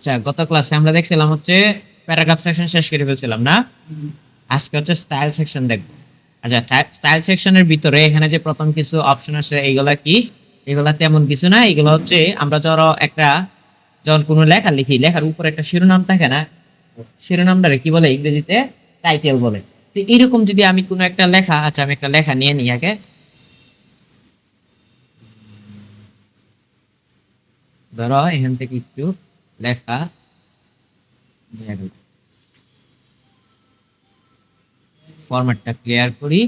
আচ্ছা, গত ক্লাসে আমরা দেখছিলাম হচ্ছে প্যারাগ্রাফ সেকশন শেষ করে ফেলছিলাম না? আজকে হচ্ছে স্টাইল সেকশন দেখবো। আচ্ছা, স্টাইল সেকশনের ভিতরে এখানে যে প্রথম কিছু অপশন আছে এইগুলা কি? এগুলা তেমন কিছু না, এগুলো হচ্ছে আমরা ধরো একটা যখন কোনো লেখা লিখি, লেখার উপরে একটা শিরোনাম থাকে না? শিরোনামটারে কি বলে ইংরেজিতে? টাইটেল বলে। তো এরকম যদি আমি কোনো একটা লেখা, আচ্ছা আমি একটা লেখা নিয়ে নিই আগে। ধরো এখান থেকে একটু লেখা নিয়ে গেল, ফরম্যাটটা ক্লিয়ার করি,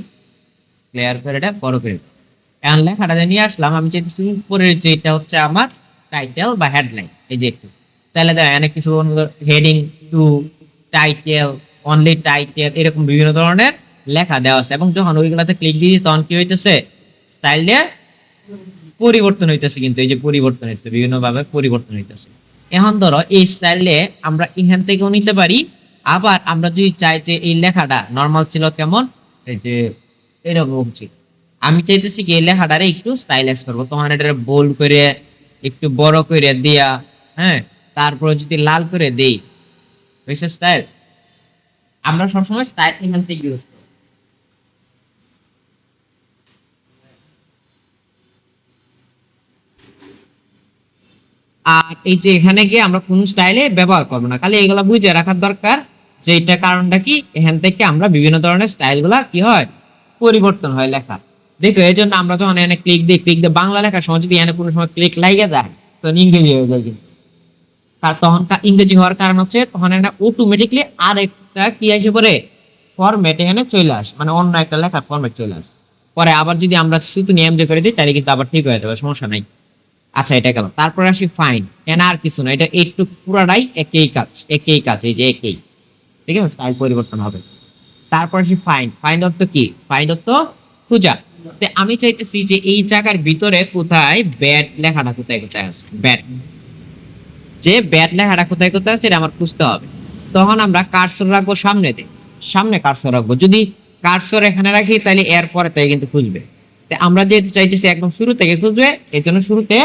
ক্লিয়ার করে এটা বড় করে দিই। এখন লেখাটা যে নিয়ে আসলাম, আমি চাইতেছি উপরের যেটা হচ্ছে আমার টাইটেল বা হেডলাইন, এই যে একটু, তাহলে দেখা অনেক কিছু heading two, title, only title, এরকম বিভিন্ন ধরনের লেখা দেওয়া আছে। এবং যখন ওইগুলাতে ক্লিক দিই তখন কি হইতেছে, স্টাইলটা পরিবর্তন হইতেছে। কিন্তু এই যে পরিবর্তন হইতেছে, বিভিন্ন ভাবে পরিবর্তন হইতেছে। এখন ধরো এই স্টাইলে আমরা এখান থেকেও নিতে পারি। আবার আমরা যদি চাই যে এই লেখাটা নরমাল ছিল কেমন, এই যে এরকম ছিল, আমি চাইতেছি কি এই লেখাটারে একটু স্টাইলাইজ করবো, তখন এটা বোল্ড করে একটু বড় করে দিয়া, হ্যাঁ, তারপরে যদি লাল করে দেই, হয়েছে স্টাইল। আমরা সবসময় স্টাইল এখান থেকে ইউজ করবো। আর এই যে এখানে গিয়ে আমরা কোন স্টাইলে ব্যবহার করবো না, খালি এগুলা বুঝে রাখার দরকার যে এটা কারণটা কি। এখান থেকে আমরা বিভিন্ন ধরনের স্টাইল গুলা কি হয়, পরিবর্তন হয় লেখা। দেখো এই জন্য আমরা যখন এখানে ক্লিক দিই, বাংলা লেখার সময় যদি এখানে কোনো সময় ক্লিক লাগে যায় তখন ইংরেজি হয়ে যায়। কিন্তু তার তখন ইংরেজি হওয়ার কারণ হচ্ছে তখন এখানে অটোমেটিকলি আর একটা কি আসে পরে, ফরম্যাট এখানে চলে আসে, মানে অন্য একটা লেখার ফরম্যাট চলে আসে। পরে আবার যদি আমরা শুধু নিয়ম যে করে দিই তাহলে কিন্তু আবার ঠিক হয়ে যাবে, সমস্যা নাই। আচ্ছা, এটা গেল। তারপর আসি ফাইন। এখানে আর কিছু না, এটা একটু পুরাটাই একই কাজ, একই কাজ, এই যে একই, ঠিক আছে, স্টাইল পরিবর্তন হবে। তারপর আসি ফাইন। ফাইন অর্থ কি? ফাইন অর্থ খোঁজা। তে আমি চাইতেছি যে এই জায়গার ভিতরে কোথায় ব্যাড লেখাটা কোথায় কোথায় আছে, ব্যাড, যে ব্যাড লেখাটা কোথায় কোথায় আছে এটা আমার খুঁজতে হবে। তখন আমরা কার্সর রাখবো সামনেতে, সামনে কার্সর রাখবো। যদি কার্সর এখানে রাখি তাহলে এর পরে তাই কিন্তু খুঁজবে। আমরা যেহেতু চাইতেছি একদম শুরু থেকে খুঁজবে, এই জন্য শুরুতে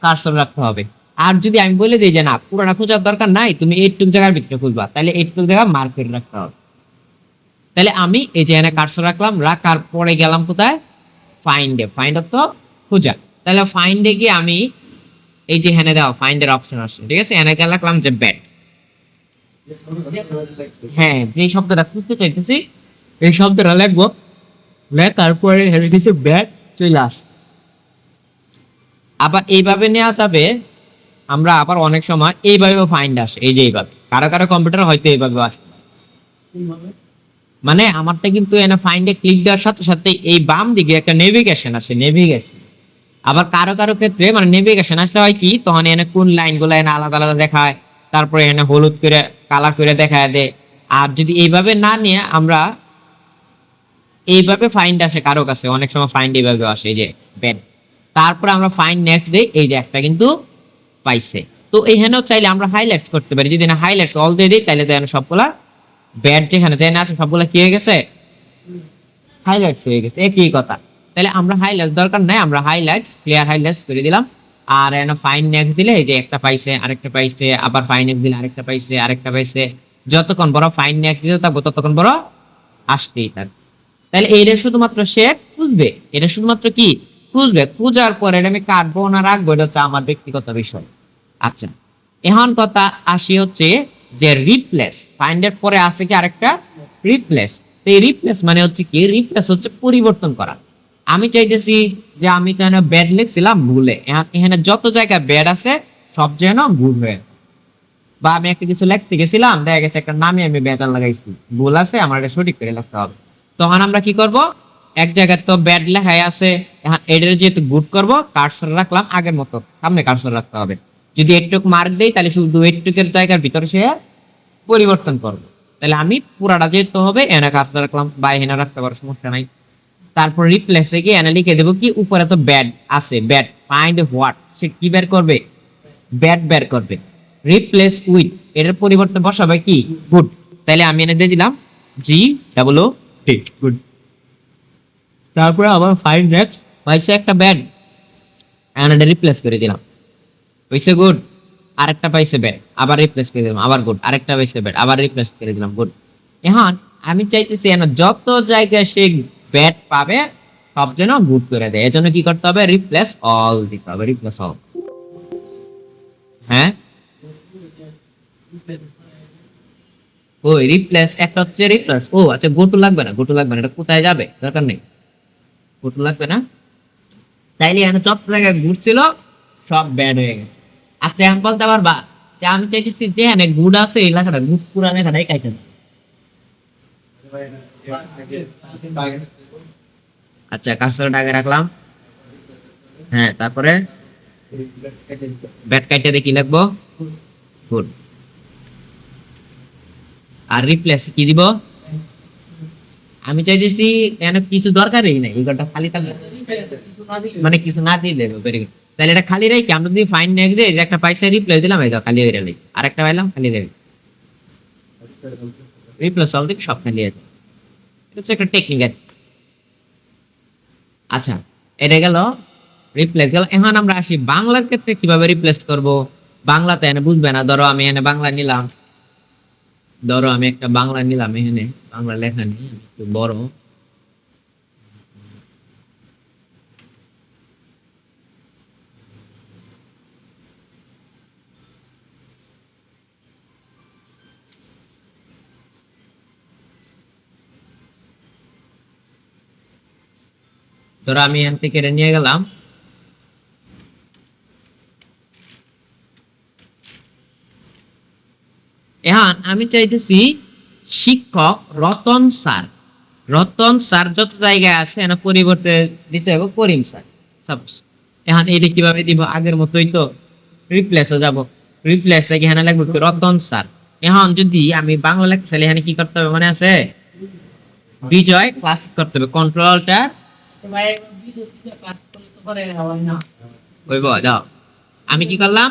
কার্সর রাখতে হবে। আর যদি আমি বলে দিই যে না, পুরোটা খোঁজার দরকার নাই, তুমি এইটুক জায়গার ভিতরে খুঁজবা, তাহলে এইটুক জায়গা মার্ক করে রাখতে হবে। তাহলে আমি এই যে এখানে কার্সর রাখলাম, রাখার পরে গেলাম কোথায়, ফাইন্ডে। ফাইন্ড তো খোঁজা। তাহলে ফাইন্ডে গিয়ে আমি এই যে এখানে দেওয়া ফাইন্ডের অপশন আসছে, ঠিক আছে, এখানে গিয়ে রাখলাম যে ব্যাট। হ্যাঁ, যে শব্দটা খুঁজতে চাইতেছি এই শব্দটা লিখবো, তারপরে হেরে দিতে ব্যাট চলে আসছে। আবার এইভাবে নেওয়া যাবে। আমরা আবার অনেক সময় এইভাবেও ফাইন্ড আসে, এই যে এইভাবে কারো কারো কম্পিউটার হয়তো এইভাবে আসে। মানে আমারটা কিন্তু এনে ফাইন্ডে ক্লিক দেওয়ার সাথে সাথে এই বাম দিকে একটা নেভিগেশন আসে, নেভিগেশন। আবার কারো কারো ক্ষেত্রে মানে নেভিগেশন আসলে হয় কি, তখন এনে কোন লাইনগুলো এনে আলাদা আলাদা দেখায়, তারপরে এনে হলুদ করে কালার করে দেখায় দেয়। আর যদি এইভাবে না নিয়ে আমরা এইভাবে ফাইন্ড আসে কারো কাছে, অনেক সময় ফাইন্ড এইভাবে আসে, এই যে ব্যাড। তারপরে আমরা ফাইন্ড নেক্সট দেই, এই যে একটা কিন্তু পাইছে। তো এইখানেও চাইলে আমরা হাইলাইটস করতে পারি, যদি না হাইলাইটস অল দিয়ে দিই তাহলে দেখেন সবগুলা ব্যাড যেখানে যেখানে আছে সবগুলা কি হয়ে গেছে, হাইলাইটস হয়ে গেছে, একই কথা। তাহলে আমরা হাইলাইটস দরকার নাই, আমরা হাইলাইটস ক্লিয়ার হাইলাইটস করে দিলাম। আর এখানে ফাইন নেক্সট দিলে এই যে একটা পাইছে, আরেকটা পাইছে, আবার ফাইন নেক্সট দিলে আরেকটা পাইছে, আরেকটা পাইছে। যতক্ষণ বড় ফাইন নেক্সট দিতে থাকবো ততক্ষণ বড় আসতেই থাকবে। তাহলে এইটা শুধুমাত্র সে খুঁজবে, এটা শুধুমাত্র কি খুঁজবে, খুঁজার পরে এটা আমি কাটবো না রাখবো, এটা হচ্ছে আমার ব্যক্তিগত বিষয়। আচ্ছা, এখন কথা আসি হচ্ছে যে রিপ্লেস। ফাইন্ডের পরে আছে কি আরেকটা রিপ্লেস। তো এই রিপ্লেস মানে হচ্ছে কি, রিপ্লেস হচ্ছে পরিবর্তন করা। আমি চাইতেছি যে আমি তো এখানে ব্যাড লিখছিলাম ভুলে, এখানে যত জায়গায় ব্যাড আছে সব যেন ভুল হয়ে, বা আমি একটা কিছু লিখতে গেছিলাম দেখা গেছে একটা নামে আমি বেজাল লাগাইছি, ভুল আছে, আমার এটা সঠিক করে লিখতে হবে। তখন আমরা কি করব, এক জায়গায় তো ব্যাড লেখাই আছে, এখন এটার যেহেতু গুড করব, কার্সর রাখলাম আগের মতো, সামনে কার্সর রাখতে হবে। যদি একটুক মার্ক দেই তাহলে শুধু একটুকের জায়গার ভিতরে সে পরিবর্তন করবো। তাহলে আমি পুরাটা যেতে হবে, এনে কার্সর রাখলাম বা এনে রাখতে পারো, সমস্যা নাই। তারপর রিপ্লেসে গিয়ে এনে লিখে দেবো কি, উপরে তো ব্যাড আছে, ব্যাড ফাইন্ড হোয়াট, সে কি বের করবে, ব্যাড বের করবে। রিপ্লেস উইথ, এটার পরিবর্তে বসাবে কি, গুড। তাহলে আমি এনে দিয়ে দিলাম জি ডাবল ও টি, গুড। তারপরে আবার ফাইন্ড নেক্সট পাইছে একটা ব্যাড, এনে রিপ্লেস করে দিলাম, হইছে গুড। আরেকটা পাইছে ব্যাড, আবার রিপ্লেস করে দিলাম, আবার গুড, আরেকটা পাইছে ব্যাড, আবার রিপ্লেস করে দিলাম, গুড। এখন আমি চাইতেছি এখানে যত জায়গায় সে ব্যাড পাবে সব যেন গুড করে দেয়, এজন্য কি করতে হবে, রিপ্লেস অল দিতে হবে, রিপ্লেস অল। হ্যাঁ, ওই রিপ্লেস একটা হচ্ছে রিপ্লেস, ও আচ্ছা গোটু লাগবে না, গোটু লাগবে না, এটা কোথায় যাবে দরকার নেই, গোটু লাগবে না। তাইলে এখানে যত জায়গায় গুড ছিল সব ব্যাড হয়ে গেছে। আচ্ছা এখন বলতে পারবা যে আমি চাইতেছি যে এখানে গুড আছে এই লেখাটা গুড পুরা লেখাটাই কাইটে দাও। আচ্ছা কাজটা আগে রাখলাম, হ্যাঁ তারপরে ব্যাড কাইটে দিয়ে কি লিখবো, গুড। আর রিপ্লেস কি দিব, আমি চাইতেছি এখানে কিছু দরকারই নাই, এই ঘরটা খালি থাকবে, মানে কিছু না দিয়ে দেবে, ভেরি গুড। তাহলে এটা খালি রেখে আমরা যদি ফাইন নেক্সট দিয়ে যে একটা পয়সা রিপ্লেস দিলাম, এই দাও খালি হয়ে গেল, আরেকটা পাইলাম খালি হয়ে গেল, রিপ্লেস অল দিক সব খালি আছে। এটা হচ্ছে একটা টেকনিক। আচ্ছা এটা গেল রিপ্লেস গেল। এখন আমরা আসি বাংলার ক্ষেত্রে কিভাবে রিপ্লেস করব। বাংলাতে এনে বুঝবে না, ধরো আমি এনে বাংলা নিলাম, ধরো আমি একটা বাংলা নিলাম, এখানে বাংলা লেখা নিই একটু বড়, ধরো আমি এখান থেকে এটা নিয়ে গেলাম, এখন আমি চাইতেছি শিক্ষক রতন স্যার, রতন স্যার যত জায়গায় আছে এনে পরিবর্তে দিতে হবে করিম স্যার সাপোজ। এখন এটা কিভাবে দিব, আগের মতোই তো রিপ্লেসে যাব, রিপ্লেসে এখানে লাগবে কি রতন স্যার। এখন যদি আমি বাংলা লিখতে চাইলে এখানে কি করতে হবে মনে আছে, বিজয় ক্লাসিক করতে হবে, কন্ট্রোল অল্টার হইব, দাও আমি কি করলাম,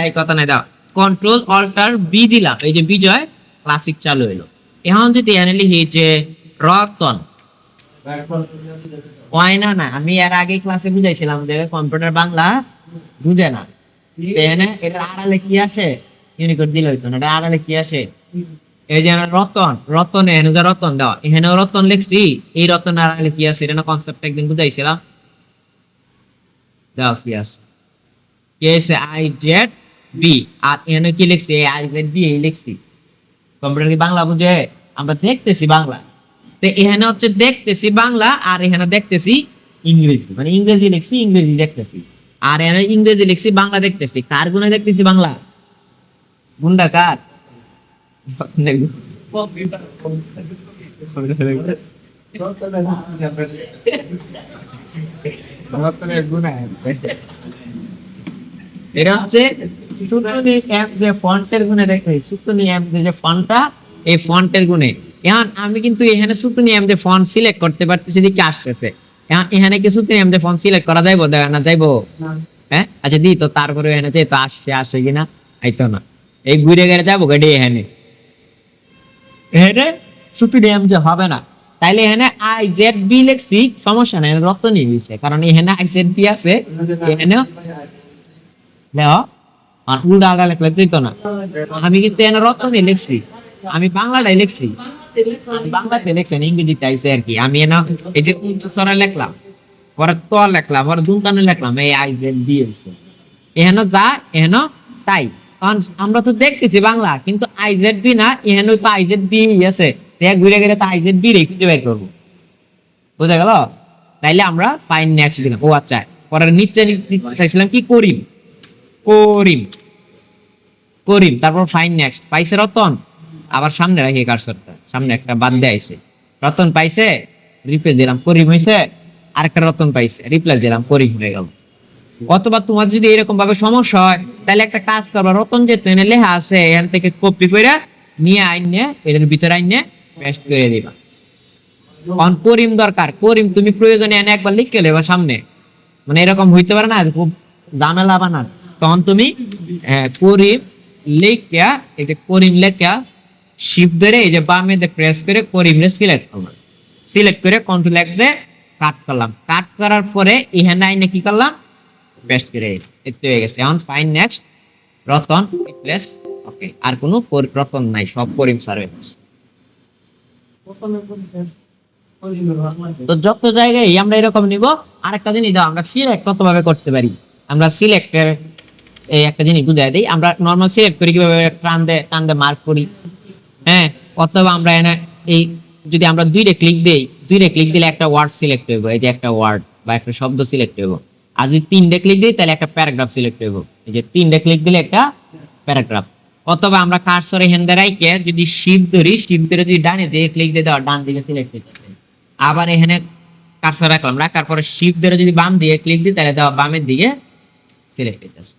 এই কথা নাই, দাও কন্ট্রোল অল্টার বি দিলাম, এই যে বিজয় ক্লাসিক চালু হইলো। এখন যদি এখানে লিখি যে রতন, হয় না, না আমি এর আগে ক্লাসে বুঝাইছিলাম যে কম্পিউটার বাংলা বুঝে না, এখানে এটা আড়ালে কি আসে, ইউনিকোড দিলে হইতো না, এটা আড়ালে কি আসে, এই যে রতন, রতনে এখানে যে রতন দাও, এখানেও রতন লিখছি, এই রতন আড়ালে কি আছে, এটা কনসেপ্ট একদিন বুঝাইছিলাম, দাও কি আছে, কি আছে আই জেড বি, আর এখানে কি লিখছি, আই জেড বি এই লিখছি। কম্পিউটার কি বাংলা বুঝে, আমরা দেখতেছি বাংলা, তো এখানে হচ্ছে দেখতেছি বাংলা, আর এখানে দেখতেছি ইংরেজি, মানে ইংরেজি লিখছি ইংরেজি দেখতেছি, আর এখানে ইংরেজি লিখছি বাংলা দেখতেছি, কার গুণে দেখতেছি বাংলা, গুণটা কার, এটা হচ্ছে সুতনি এম যে ফন্টের গুণে দেখতে, সুতনি এম যে ফন্টটা এই ফন্টের গুণে। এখন আমি কিন্তু এখানে সুতনি এম যে ফন্ট সিলেক্ট করতে পারতেছি, দিকে আসতেছে, এখন এখানে কি সুতনি এম যে ফন্ট সিলেক্ট করা যাইবো না যাইবো, হ্যাঁ আচ্ছা দি তো, তারপরে এখানে যে তো আসছে আসে কিনা, আইতো না, এই ঘুরে গেলে যাবো গাড়ি, এখানে এখানে সুতনি এম যে হবে না, তাইলে এখানে আই জেড বি লিখছি, সমস্যা নাই, রতনই হইছে, কারণ এখানে আই জেড বি আছে, এখানে লেও আর উল্টা আগা লেখলে দিত না। আমি কিন্তু এনে রতনই লিখছি, আমি বাংলাটাই লিখছি, আমি বাংলাতে লিখছি ইংরেজিতে আইছে আর কি। আমি এনে এই যে উচ্চস্বরে লিখলাম, পরে ত লিখলাম, পরে দুনকানে লিখলাম, এই আই জেড বি হইছে, এখানে যা এখানে তাই, কারণ আমরা তো দেখতেছি বাংলা, কিন্তু আই জেড বি না, এখানে তো আই জেড বি আছে, ঘুরে গেলে তো আই জেড বি রে খুঁজে বের করবো, বুঝা গেল। তাইলে আমরা ফাইন নেক্সট দিলাম, ও আচ্ছা পরের নিচে চাইছিলাম কি করিম, করিম, করিম, তারপর ফাইন নেক্সট পাইছে রতন, আবার সামনে রাখি কারসরটা, সামনে একটা বাদ দেয়াইছে, রতন পাইছে রিপ্লেস দিলাম, করিম হইছে, আরেকটা রতন পাইছে রিপ্লেস দিলাম, করিম হয়ে গেল। অথবা তোমার যদি এরকম ভাবে সমস্যা হয়, তাহলে একটা কাজ করবা, রতন যেহেতু এনে লেখা আছে এখান থেকে কপি করে নিয়ে আইনে এটার ভিতরে আইনে পেস্ট করে দিবা। অন করিম দরকার, করিম তুমি প্রয়োজনে এনে একবার লিখে লেবা সামনে, মানে এরকম হইতে পারে না খুব ঝামেলা বানান, তখন তুমি করিম লেখা, এই যে করিম লেখা শিফট ধরে এই যে বামে প্রেস করে করিম রে সিলেক্ট করলাম, সিলেক্ট করে কন্ট্রোল এক্স দিয়ে কাট করলাম, কাট করার পরে এখানে আইনে কি করলাম পেস্ট করে, এতে হয়ে গেছে। এখন ফাইন নেক্সট রতন রিপ্লেস ওকে, আর কোনো রতন নাই, সব করিম স্যার হয়ে গেছে। তো যত জায়গায় আমরা এরকম নিব। আরেকটা জিনিস দাও, আমরা সিলেক্ট কত ভাবে করতে পারি। আমরা সিলেক্টের এই একটা জিনিস বুঝাই দিই। আমরা নরমাল সিলেক্ট করি কিভাবে, টান দে মার্ক করি, হ্যাঁ। অথবা আমরা এনে এই যদি আমরা দুইটা ক্লিক দিলে একটা ওয়ার্ড সিলেক্ট হইব, এই যে একটা ওয়ার্ড বা একটা শব্দ সিলেক্ট হইব। আর যদি তিনটে ক্লিক দিই তাহলে একটা প্যারাগ্রাফ সিলেক্ট হইব, এই যে তিনটে ক্লিক দিলে একটা প্যারাগ্রাফ। অথবা আমরা কার্সরে হ্যান্ডে রাইখে যদি শিফট ধরি, শিফট ধরে যদি ডানে দিকে ক্লিক দিয়ে দাও, ডান দিকে সিলেক্ট হইতেছে। আবার এখানে কার্সর রাখলাম, রাখার পরে শিফট ধরে যদি বাম দিকে ক্লিক দিই তাহলে দাও বামের দিকে সিলেক্ট হইতেছে।